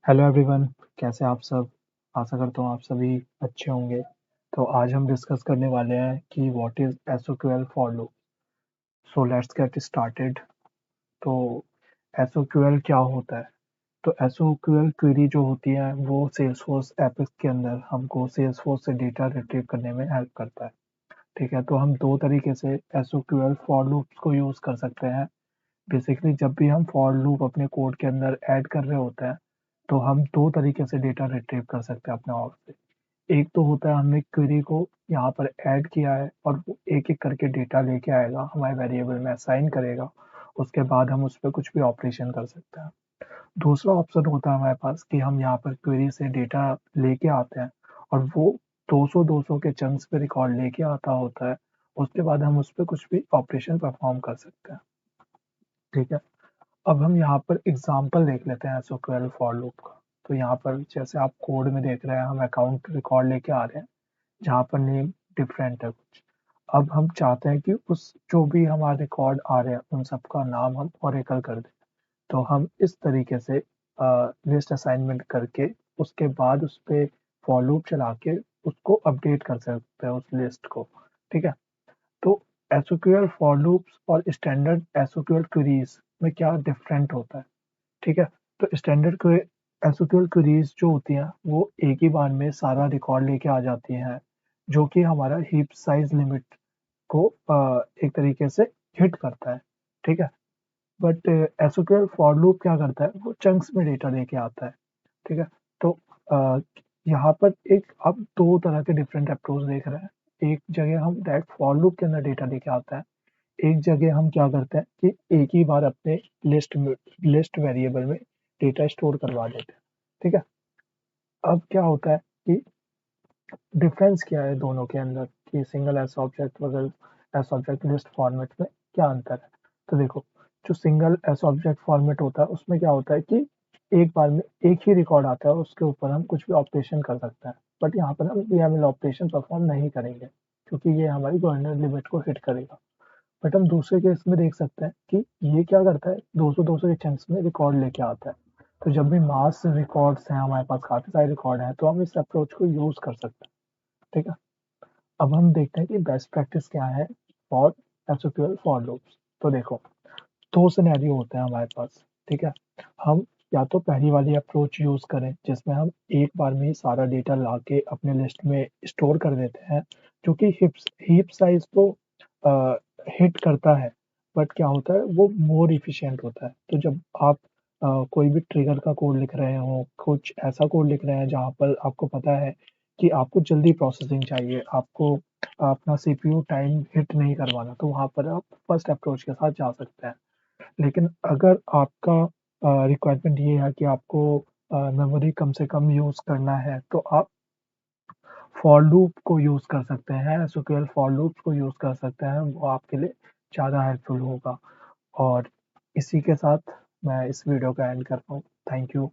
Hello everyone. कैसे आप सब। आशा करता हूँ आप सभी अच्छे होंगे। तो आज हम डिस्कस करने वाले हैं कि what is SOQL for loop. So let's get started. तो एसओक्यूएल क्या होता है। तो एसओक्यूएल क्वेरी जो होती है वो सेल्सफोर्स एपिक्स के अंदर हमको सेल्सफोर्स से डेटा रिट्रीव करने में हेल्प करता है। ठीक है, तो हम दो तरीके से एसओक्यूएल फॉर लूप्स को यूज़ कर सकते हैं। बेसिकली जब भी हम फॉर लूप अपने कोड के अंदर ऐड कर रहे होते हैं तो हम दो तरीके से डेटा रिट्रीव कर सकते हैं अपने ऑफ से। एक तो होता है हमने क्वेरी को यहाँ पर ऐड किया है और वो एक एक करके डेटा लेके आएगा, हमारे वेरिएबल में असाइन करेगा। उसके बाद हम उस पर कुछ भी ऑपरेशन कर सकते हैं। दूसरा ऑप्शन होता है हमारे पास कि हम यहाँ पर क्वेरी से डेटा लेके आते हैं और वो 200 के चंक्स पे रिकॉर्ड लेके आता होता है। उसके बाद हम उस पर कुछ भी ऑपरेशन परफॉर्म कर सकते हैं। ठीक है, अब हम यहाँ पर एग्जाम्पल देख लेते हैं एसक्यूएल फॉर लूप का। तो यहाँ पर जैसे आप कोड में देख रहे हैं हम अकाउंट रिकॉर्ड लेके आ रहे हैं जहाँ पर नेम डिफरेंट है कुछ। अब हम चाहते हैं कि उस जो भी हमारे रिकॉर्ड आ रहे हैं उन सबका नाम हम ओरेकल कर दें। तो हम इस तरीके से लिस्ट असाइनमेंट करके उसके बाद उस पर फॉर लूप चला के उसको अपडेट कर सकते हैं उस लिस्ट को। ठीक है, तो एसक्यूएल फॉर लूप्स और स्टैंडर्ड एसक्यूएल क्वेरीज में क्या डिफरेंट होता है। ठीक है, तो स्टैंडर्ड एसक्यूएल क्वेरीज जो होती हैं वो एक ही बार में सारा रिकॉर्ड लेके आ जाती हैं, जो कि हमारा हीप साइज लिमिट को एक तरीके से हिट करता है। ठीक है, बट एसक्यूएल फॉर लूप क्या करता है, वो चंक्स में डेटा लेके आता है। ठीक है, तो अ, यहाँ पर एक आप दो तरह के डिफरेंट अप्रोच देख रहे हैं। एक जगह हम डायरेक्ट फॉर लूप के अंदर डेटा लेके आता है, एक जगह हम क्या करते हैं कि एक ही बार अपने लिस्ट वेरिएबल में डेटा स्टोर करवा देते हैं। ठीक है, अब क्या होता है कि डिफरेंस क्या है दोनों के अंदर कि सिंगल एस ऑब्जेक्ट वगैरह एस ऑब्जेक्ट लिस्ट फॉर्मेट में क्या अंतर है। तो देखो, जो सिंगल एस ऑब्जेक्ट फॉर्मेट होता है उसमें क्या होता है कि एक बार में एक ही रिकॉर्ड आता है, उसके ऊपर हम कुछ भी ऑपरेशन कर सकते हैं। बट यहाँ पर हम वीएमएल ऑपरेशन परफॉर्म नहीं करेंगे क्योंकि ये हमारी गवर्नर लिमिट को हिट करेगा। बट हम दूसरे केस में देख सकते हैं कि ये क्या करता है, 200 के चंक्स में रिकॉर्ड लेके आता है। तो जब भी मास रिकॉर्ड्स हैं, हमारे पास काफी सारे रिकॉर्ड हैं, तो हम इस अप्रोच को यूज कर सकते हैं। ठीक है, अब हम देखते हैं कि बेस्ट प्रैक्टिस क्या है फॉर एसक्यूएल फॉर लूप्स। तो देखो, दो सिनेरियो होते हैं हमारे पास। ठीक है, हम या तो पहली वाली अप्रोच यूज करें जिसमें हम एक बार में ही सारा डेटा लाके अपने लिस्ट में स्टोर कर देते हैं, जो कि हीप साइज तो हिट करता है, बट क्या होता है वो मोर इफिशिएंट होता है। तो जब आप कोई भी ट्रिगर का कोड लिख रहे हो, कुछ ऐसा कोड लिख रहे हैं जहाँ पर आपको पता है कि आपको जल्दी प्रोसेसिंग चाहिए, आपको अपना सीपीयू टाइम हिट नहीं करवाना, तो वहाँ पर आप फर्स्ट अप्रोच के साथ जा सकते हैं। लेकिन अगर आपका रिक्वायरमेंट ये है कि आपको मेमोरी कम से कम यूज़ करना है, तो आप फॉर लूप को यूज़ कर सकते हैं, एसक्यूएल फॉर लूप को यूज़ कर सकते हैं, वो आपके लिए ज़्यादा हेल्पफुल होगा। और इसी के साथ मैं इस वीडियो का एंड कर रहा हूँ। Thank you.